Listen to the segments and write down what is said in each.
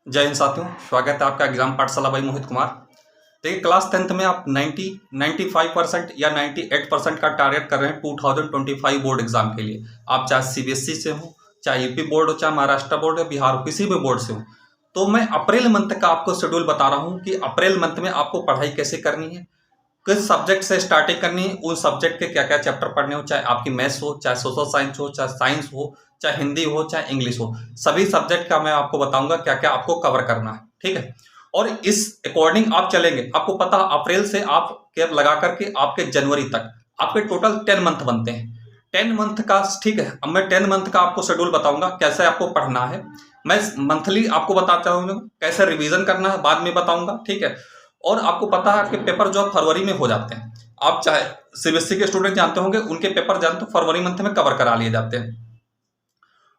जय हिंद साथियों, स्वागत है आपका एग्जाम पाठशाला बाई मोहित कुमार। देखिए, क्लास 10th में आप 95% या 98% का टारगेट कर रहे हैं 2025 बोर्ड एग्जाम के लिए। आप चाहे सीबीएसई से हो, चाहे यूपी बोर्ड हो, चाहे महाराष्ट्र बोर्ड या बिहार हो, किसी भी बोर्ड से हो। तो मैं अप्रैल मंथ का आपको शेड्यूल बता रहा हूँ कि अप्रैल मंथ में आपको पढ़ाई कैसे करनी है, किस सब्जेक्ट से स्टार्टिंग करनी है, उन सब्जेक्ट के क्या क्या चैप्टर पढ़ने हो, चाहे आपकी मैथ्स हो, चाहे सोशल साइंस हो, चाहे साइंस हो, चाहे हिंदी हो, चाहे इंग्लिश हो। सभी सब्जेक्ट का मैं आपको बताऊंगा क्या क्या आपको कवर करना है, ठीक है। और इस अकॉर्डिंग आप चलेंगे। आपको पता अप्रैल से आप कैप लगा करके आपके जनवरी तक आपके टोटल 10 मंथ बनते हैं। 10 मंथ का, ठीक है। अब मैं 10 मंथ का आपको शेड्यूल बताऊंगा कैसे आपको पढ़ना है। मैं मंथली आपको बताता हूँ कैसे रिवीजन करना है, बाद में बताऊंगा, ठीक है। और आपको पता है आपके पेपर जो फरवरी में हो जाते हैं। आप चाहे सीबीएसई के स्टूडेंट जानते होंगे, उनके पेपर जानते हो फरवरी मंथ में कवर करा लिए जाते हैं।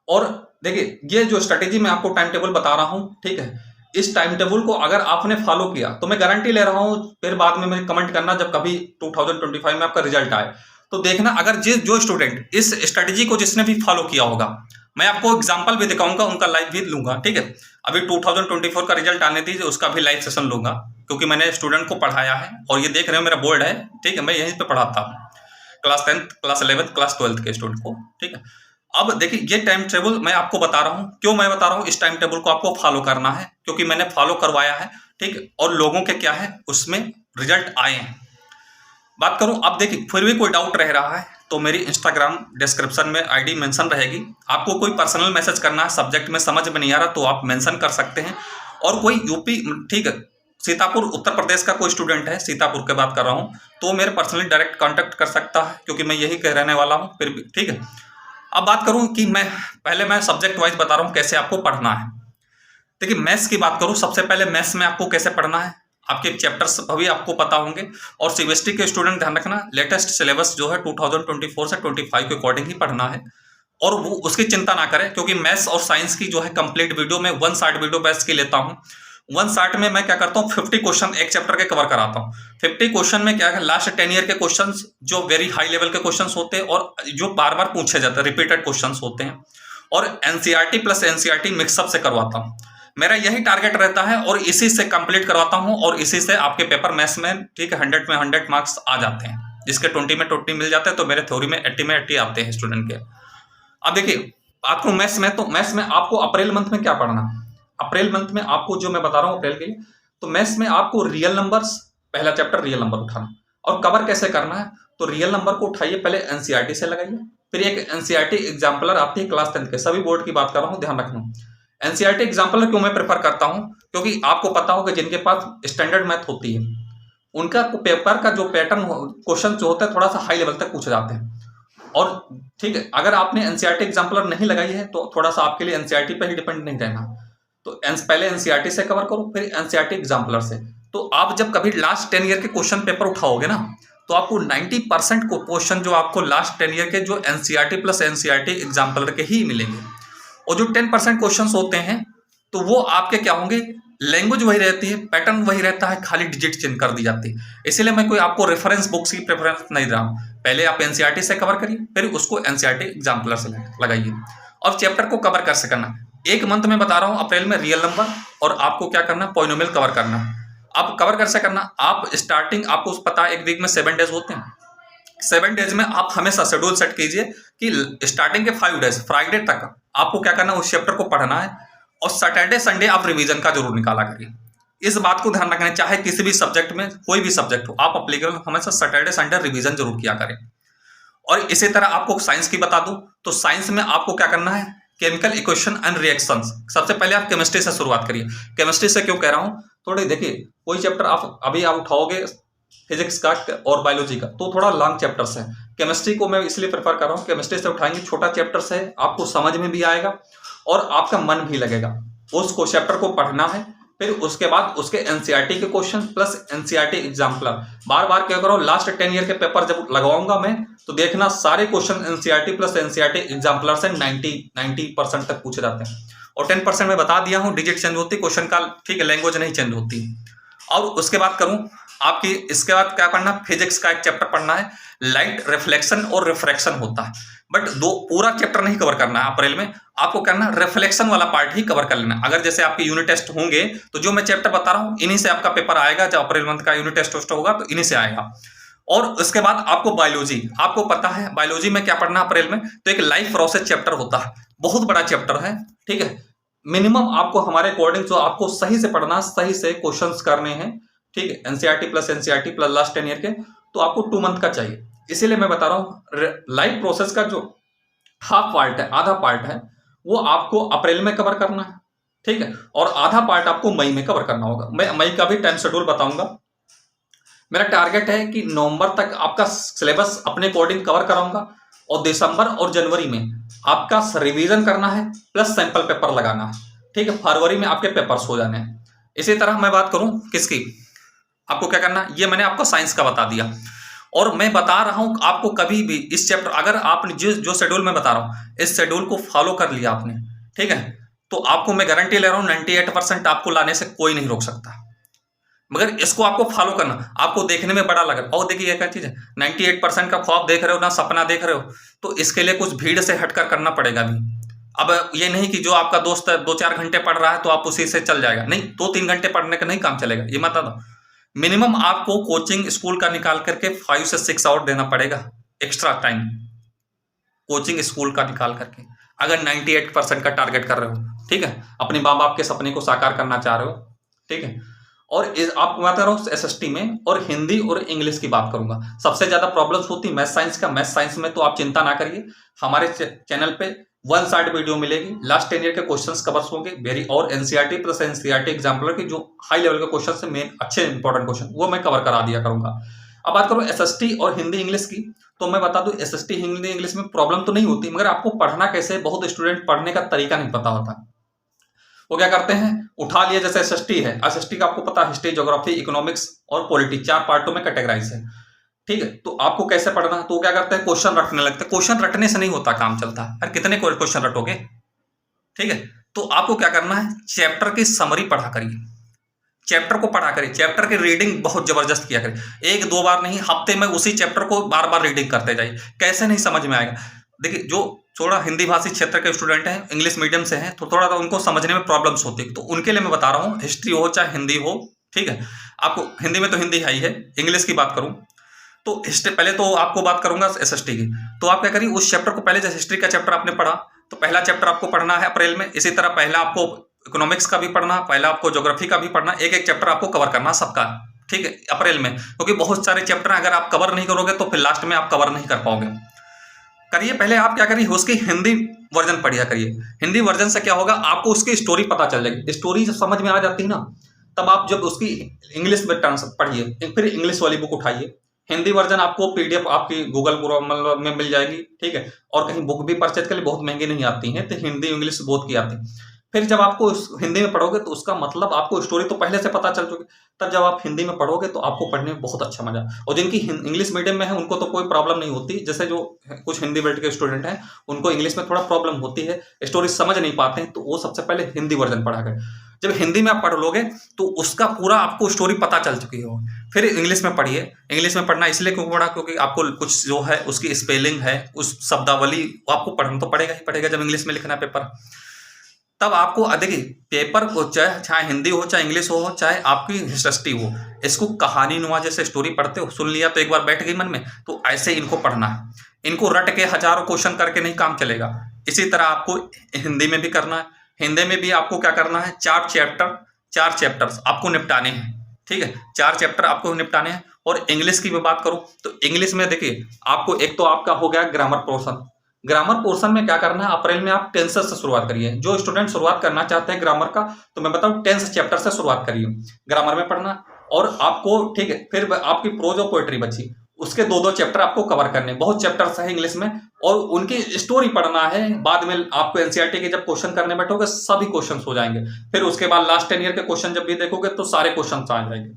और देखिए, ये जो स्ट्रेटेजी मैं आपको टाइम टेबल बता रहा हूं, ठीक है, इस टाइम टेबल को अगर आपने फॉलो किया तो मैं गारंटी ले रहा हूं, फिर बाद में मुझे कमेंट करना जब कभी 2025 में आपका रिजल्ट आए तो देखना, अगर जो स्टूडेंट इस स्ट्रेटेजी को जिसने भी फॉलो किया होगा, मैं आपको एग्जांपल भी दिखाऊंगा, उनका लाइव भी लूंगा, ठीक है। अभी 2024 का रिजल्ट आने दीजिए, उसका भी लाइव सेशन लूंगा, क्योंकि मैंने स्टूडेंट को पढ़ाया है और ये देख रहे हो मेरा बोर्ड है, ठीक है। मैं यहीं पे पढ़ाता हूँ class 10th, class 11th, class 12th के स्टूडेंट को, ठीक है। अब देखिए, ये टाइम टेबल मैं आपको बता रहा हूँ, क्यों मैं बता रहा हूँ इस टाइम टेबल को आपको फॉलो करना है, क्योंकि मैंने फॉलो करवाया है, ठीक है। और लोगों के क्या है उसमें रिजल्ट आए हैं। बात करूं, अब देखिए फिर भी कोई डाउट रह रहा है तो मेरी इंस्टाग्राम डिस्क्रिप्शन में आईडी मेंशन रहेगी। आपको कोई पर्सनल मैसेज करना है, सब्जेक्ट में समझ में नहीं आ रहा तो आप मेंशन कर सकते हैं। और कोई यूपी, ठीक है, सीतापुर उत्तर प्रदेश का कोई स्टूडेंट है, सीतापुर के बात कर रहा हूँ, तो मेरे पर्सनली डायरेक्ट कांटेक्ट कर सकता है, क्योंकि मैं यही कह रहने वाला हूँ फिर भी, ठीक है। अब बात करूँ कि मैं सब्जेक्ट वाइज बता रहा हूँ कैसे आपको पढ़ना है। देखिए, मैथ्स की बात करूँ, सबसे पहले मैथ्स में आपको कैसे पढ़ना है, आपके चैप्टर्स अभी आपको पता होंगे। और सीबीएसई के स्टूडेंट ध्यान रखना, लेटेस्ट सिलेबस जो है 2024 से 25 के अकॉर्डिंग ही पढ़ना है। और वो उसकी चिंता ना करें, क्योंकि मैथ्स और साइंस की जो है कंप्लीट वीडियो में 1 शॉर्ट वीडियो बैच की लेता हूँ। 1 शॉर्ट में मैं क्या करता हूँ, 50 क्वेश्चन एक चैप्टर के कवर कराता हूँ। 50 क्वेश्चन में क्या है, लास्ट 10 ईयर के क्वेश्चन जो वेरी हाई लेवल के क्वेश्चन होते हैं और जो बार बार पूछे जाते हैं, रिपीटेड क्वेश्चन होते हैं। और एनसीईआरटी प्लस एनसीईआरटी मिक्सअप से करवाता हूँ। मेरा यही टारगेट रहता है और इसी से कंप्लीट करवाता हूं, और इसी से आपके पेपर मैथ्स में, ठीक है, 100 में 100 मार्क्स आ जाते हैं, जिसके 20 में 20 मिल जाते हैं, तो मेरे थ्योरी में 80 आते हैं स्टूडेंट के। अब देखिए, आपको मैथ्स में, तो मैथ्स में आपको अप्रैल मंथ में क्या पढ़ना, अप्रैल मंथ में आपको जो मैं बता रहा हूँ अप्रैल के लिए, तो मैथ्स में आपको रियल नंबर्स, पहला चैप्टर रियल नंबर उठाना। और कवर कैसे करना है, तो रियल नंबर को उठाइए, पहले एनसीईआरटी से लगाइए, फिर एक एनसीईआरटी एग्जाम्पलर आती है क्लास 10th के, सभी बोर्ड की बात कर रहा हूँ, ध्यान रखना। एनसीईआरटी एग्जाम्पलर क्यों मैं प्रेफर करता हूं, क्योंकि आपको पता होगा जिनके पास स्टैंडर्ड मैथ होती है, उनका पेपर का जो पैटर्न क्वेश्चन जो होता है थोड़ा सा हाई लेवल तक पूछे जाते हैं। और ठीक है, अगर आपने एनसीईआरटी एग्जाम्पलर नहीं लगाई है तो थोड़ा सा आपके लिए एनसीईआरटी पर ही डिपेंड नहीं रहना। तो पहले एनसीईआरटी से कवर करो, फिर एनसीईआरटी एग्जाम्पलर से। तो आप जब कभी लास्ट 10 ईयर के क्वेश्चन पेपर उठाओगे ना, तो आपको 90% को क्वेश्चन जो आपको लास्ट 10 ईयर के जो एनसीईआरटी प्लस एनसीईआरटी एग्जाम्पलर के ही मिलेंगे। और जो 10% क्वेश्चंस होते हैं तो वो आपके क्या होंगे, लैंग्वेज वही रहती है, पैटर्न वही रहता है, खाली डिजिट चेंज कर दी जाती है। इसीलिए मैं कोई आपको रेफरेंस बुक्स की प्रेफरेंस नहीं दे रहा हूँ। पहले आप एनसीईआरटी से कवर करिए, फिर उसको एनसीईआरटी एग्जाम्पलर से लगाइए, और चैप्टर को कवर कैसे करना। एक मंथ में बता रहा हूँ, अप्रैल में रियल नंबर, और आपको क्या करना, पॉलिनोमियल कवर करना। आप कवर कैसे करना, आप स्टार्टिंग, आपको पता है एक वीक में 7 डेज होते हैं। 7 डेज में आप हमेशा शेड्यूल सेट कीजिए कि स्टार्टिंग के 5 डेज फ्राइडे तक आपको क्या करना है, उस चैप्टर को पढ़ना है, और सैटरडे संडे आप रिवीजन का जरूर निकाला करिए। इस बात को ध्यान रखना, चाहे किसी भी सब्जेक्ट में कोई भी सब्जेक्ट हो, आप अप्लीकेबल हमेशा सैटरडे संडे रिवीजन जरूर किया करें। और इसी तरह आपको साइंस की बता दूं, तो साइंस में आपको क्या करना है, केमिकल इक्वेशन एंड रिएक्शंस। सबसे पहले आप केमिस्ट्री से शुरुआत करिए। केमिस्ट्री से क्यों कह रहा हूँ, थोड़े देखिए, कोई चैप्टर आप अभी आप उठाओगे फिजिक्स का और बायोलॉजी का, तो थोड़ा लॉन्ग चैप्टर्स है। केमिस्ट्री को मैं इसलिए प्रेफर कर रहा हूँ, केमिस्ट्री से उठाएंगे, छोटा चैप्टर्स है, आपको समझ में भी आएगा और आपका मन भी लगेगा। उसको चैप्टर को पढ़ना है, फिर उसके बाद उसके एनसीईआरटी के क्वेश्चन प्लस एनसीईआरटी एग्जाम्पलर। बार बार क्या करो, लास्ट 10 ईयर के पेपर जब लगवाऊंगा मैं, तो देखना सारे question NCERT plus NCERT exemplar से 90% तक पूछे जाते हैं। और 10% में बता दिया हूँ, डिजिट चेंज होती है क्वेश्चन का, ठीक है, लैंग्वेज नहीं चेंज होती। और उसके बाद करूं आपकी, इसके बाद क्या पढ़ना, फिजिक्स का एक चैप्टर पढ़ना है, लाइट रिफ्लेक्शन और रिफ्रैक्शन होता है। बट दो पूरा चैप्टर नहीं कवर करना है अप्रैल में, आपको करना है रिफ्लेक्शन वाला पार्ट ही कवर कर लेना। अगर जैसे आपके यूनिट टेस्ट होंगे तो जो मैं चैप्टर बता रहा हूँ इन्हीं से आपका पेपर आएगा, जब अप्रैल मंथ का यूनिट टेस्ट होगा तो इन्हीं से आएगा। और उसके बाद आपको बायोलॉजी, आपको पता है बायोलॉजी में क्या पढ़ना है अप्रैल में, तो एक लाइफ प्रोसेस चैप्टर होता है, बहुत बड़ा चैप्टर है, ठीक है। मिनिमम आपको हमारे अकॉर्डिंग जो आपको सही से पढ़ना, सही से क्वेश्चंस करने हैं, ठीक है। एनसीईआरटी प्लस लास्ट 10 ईयर के, तो आपको 2 मंथ का चाहिए। इसीलिए मैं बता रहा हूँ लाइफ प्रोसेस का जो हाफ पार्ट है, आधा पार्ट है, वो आपको अप्रैल में कवर करना है, ठीक है। और आधा पार्ट आपको मई में कवर करना होगा। मैं मई का भी टाइम शेड्यूल बताऊंगा। मेरा टारगेट है कि नवंबर तक आपका सिलेबस अपने अकॉर्डिंग कवर कराऊंगा, और दिसंबर और जनवरी में आपका रिवीजन करना है प्लस सैंपल पेपर लगाना है, ठीक है। फरवरी में आपके पेपर्स हो जाने हैं। इसी तरह मैं बात करूं किसकी, आपको क्या करना है, ये मैंने आपको साइंस का बता दिया। और मैं बता रहा हूं आपको कभी भी इस चैप्टर, अगर आपने जो शेड्यूल मैं बता रहा हूं इस शेड्यूल को फॉलो कर लिया आपने, ठीक है, तो आपको मैं गारंटी ले रहा हूं 98% आपको लाने से कोई नहीं रोक सकता। मगर इसको आपको फॉलो करना, आपको देखने में बड़ा लगे, और देखिए क्या चीज है, 98% का ख्वाब देख रहे हो ना, सपना देख रहे हो, तो इसके लिए कुछ भीड़ से हटकर करना पड़ेगा भी। अब ये नहीं कि जो आपका दोस्त 2-4 घंटे पढ़ रहा है तो आप उसी से चल जाएगा, नहीं, 2-3 घंटे पढ़ने का नहीं काम चलेगा, ये मत दो। मिनिमम आपको कोचिंग स्कूल का निकाल करके 5 से 6 आवर देना पड़ेगा एक्स्ट्रा टाइम, कोचिंग स्कूल का निकाल करके, अगर 98% का टारगेट कर रहे हो, ठीक है, अपने माँ बाप के सपने को साकार करना चाह रहे हो, ठीक है। और आपको बता रहा हूँ एसएसटी में, और हिंदी और इंग्लिश की बात करूंगा। सबसे ज्यादा प्रॉब्लम्स होती है मैथ साइंस का। मैथ साइंस में तो आप चिंता ना करिए, हमारे चैनल पे 1 साइड वीडियो मिलेगी, लास्ट 10 ईयर के क्वेश्चंस कवर्स होंगे वेरी, और एनसीईआरटी प्लस एनसीईआरटी एग्जाम्पलर के जो हाई लेवल के क्वेश्चन है, मेन अच्छे इंपॉर्टेंट क्वेश्चन, वो मैं कवर करा दिया करूंगा। अब बात करूं एसएसटी और हिंदी इंग्लिश की, तो मैं बता दूं एसएसटी हिंदी इंग्लिश में प्रॉब्लम तो नहीं होती, मगर आपको पढ़ना कैसे, बहुत स्टूडेंट पढ़ने का तरीका नहीं पता होता। वो क्या करते हैं, उठा लिए, जैसे एसएसटी है, एसएसटी का आपको पता है हिस्ट्री, ज्योग्राफी, इकोनॉमिक्स और पॉलिटी 4 पार्टों में कैटेगराइज है, ठीक है। तो आपको कैसे पढ़ना है, तो क्या करते हैं, क्वेश्चन रटने लगते हैं। क्वेश्चन रटने से नहीं होता काम चलता है, यार कितने क्वेश्चन रटोगे, ठीक है। तो आपको क्या करना है, चैप्टर की समरी पढ़ा करिए, चैप्टर को पढ़ा करिए, चैप्टर की रीडिंग बहुत जबरदस्त किया करिए, 1-2 बार नहीं, हफ्ते में उसी चैप्टर को बार बार रीडिंग करते जाइए। कैसे नहीं समझ में आएगा, देखिए जो थोड़ा हिंदी भाषी क्षेत्र के स्टूडेंट हैं, इंग्लिश मीडियम से हैं, तो थोड़ा तो उनको समझने में प्रॉब्लम्स होती है, तो उनके लिए मैं बता रहा हूँ, हिस्ट्री हो चाहे हिंदी हो, ठीक है। आपको हिंदी में तो हिंदी है ही है, इंग्लिश की बात करूँ तो हिस्ट्री, पहले तो आपको बात करूंगा एसएसटी की, तो आप क्या करिए, उस चैप्टर को पहले, जैसे हिस्ट्री का चैप्टर आपने पढ़ा, तो पहला चैप्टर आपको पढ़ना है अप्रैल में। इसी तरह पहला आपको इकोनॉमिक्स का भी पढ़ना, पहला आपको ज्योग्राफी का भी पढ़ना, एक चैप्टर आपको कवर करना सबका, ठीक है, अप्रैल में, क्योंकि बहुत सारे चैप्टर अगर आप कवर नहीं करोगे तो फिर लास्ट में आप कवर नहीं कर पाओगे। करिए पहले आप क्या करिए, उसकी हिंदी वर्जन पढ़िया करिए। हिंदी वर्जन से क्या होगा, आपको उसकी स्टोरी पता चल जाएगी, स्टोरी जब समझ में आ जाती है ना, तब आप जब उसकी इंग्लिश में पढ़िए, फिर इंग्लिश वाली बुक उठाइए। हिंदी वर्जन आपको पीडीएफ आपकी गूगल में मिल जाएगी, ठीक है। और कहीं बुक भी परचेज के लिए बहुत महंगी नहीं आती है, तो हिंदी इंग्लिश बोथ की आती है। फिर जब आपको हिंदी में पढ़ोगे तो उसका मतलब आपको स्टोरी तो पहले से पता चल चुकी, तब जब आप हिंदी में पढ़ोगे तो आपको पढ़ने में बहुत अच्छा मजा। और जिनकी इंग्लिश मीडियम में है उनको तो कोई प्रॉब्लम नहीं होती, जैसे जो कुछ हिंदी वर्ड के स्टूडेंट हैं उनको इंग्लिश में थोड़ा प्रॉब्लम होती है, स्टोरी समझ नहीं पाते हैं, तो वो सबसे पहले हिंदी वर्जन पढ़ा करें। जब हिंदी में आप पढ़ लोगे तो उसका पूरा आपको स्टोरी पता चल चुकी हो, फिर इंग्लिश में पढ़िए। इंग्लिश में पढ़ना इसलिए क्यों पढ़ा, क्योंकि आपको कुछ जो है उसकी स्पेलिंग है, उस शब्दावली आपको पढ़ना तो पड़ेगा ही पड़ेगा जब इंग्लिश में लिखना है पेपर। तब आपको देखिए, पेपर को चाहे हिंदी हो, चाहे इंग्लिश हो, चाहे आपकी हिस्ट्री हो, इसको कहानी नुमा जैसे स्टोरी पढ़ते हो, सुन लिया तो एक बार बैठ गई मन में, तो ऐसे इनको पढ़ना है। इनको रट के हजारों क्वेश्चन करके नहीं काम चलेगा। इसी तरह आपको हिंदी में भी करना है। हिंदी में भी आपको क्या करना है, 4 चैप्टर्स आपको निपटाने हैं, ठीक है, 4 चैप्टर आपको निपटाने हैं। और इंग्लिश की मैं बात करूं तो इंग्लिश में देखिए, आपको एक तो आपका हो गया ग्रामर पोर्शन। ग्रामर पोर्शन में क्या करना है, अप्रैल में आप टेंसेस से शुरुआत करिए। जो स्टूडेंट शुरुआत करना चाहते हैं ग्रामर का, तो मैं बताऊं टेंस चैप्टर से शुरुआत करिए ग्रामर में पढ़ना। और आपको, ठीक है, फिर आपकी प्रोज और पोएट्री बची, उसके 2-2 चैप्टर आपको कवर करने, बहुत चैप्टर्स है इंग्लिश में, और उनकी स्टोरी पढ़ना है। बाद में आपको एनसीईआरटी के जब क्वेश्चन करने बैठोगे सभी क्वेश्चन हो जाएंगे। फिर उसके बाद लास्ट 10 ईयर के क्वेश्चन जब भी देखोगे तो सारे क्वेश्चन आ जाएंगे।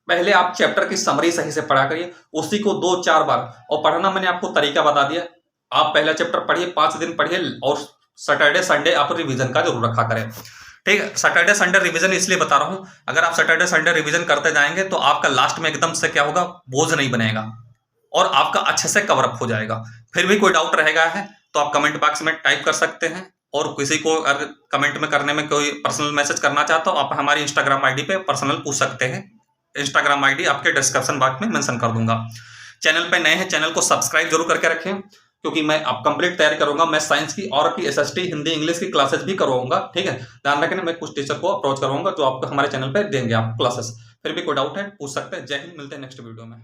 पहले आप चैप्टर की समरी सही से पढ़ा करिए, उसी को 2-4 बार। और पढ़ना मैंने आपको तरीका बता दिया, आप पहला चैप्टर पढ़िए, 5 दिन पढ़िए, और सैटरडे संडे आप रिवीजन का जरूर रखा करें, ठीक है। सैटरडे संडे रिवीजन इसलिए बता रहा हूं, अगर आप सैटरडे संडे रिवीजन करते जाएंगे तो आपका लास्ट में एकदम से क्या होगा, बोझ नहीं बनेगा। और आपका अच्छे से कवर अप हो जाएगा। फिर भी कोई डाउट रहेगा है तो आप कमेंट बॉक्स में टाइप कर सकते हैं, और किसी को अगर कमेंट में करने में कोई पर्सनल मैसेज करना चाहता हो, आप हमारी इंस्टाग्राम आईडी पे पर्सनल पूछ सकते हैं। इंस्टाग्राम आईडी आपके डिस्क्रिप्शन बॉक्स में मेंशन कर दूंगा। चैनल पे नए हैं, चैनल को सब्सक्राइब जरूर करके रखें, क्योंकि मैं अब कंप्लीट तैयारी करूंगा। मैं साइंस की और की एसएसटी, हिंदी, इंग्लिश की क्लासेस भी करवाऊंगा। ठीक है, ध्यान रखना, मैं कुछ टीचर को अप्रोच करवाऊंगा जो आपको हमारे चैनल पे देंगे आप क्लासेस। फिर भी कोई डाउट है पूछ सकते हैं। जय हिंद, मिलते हैं नेक्स्ट वीडियो में।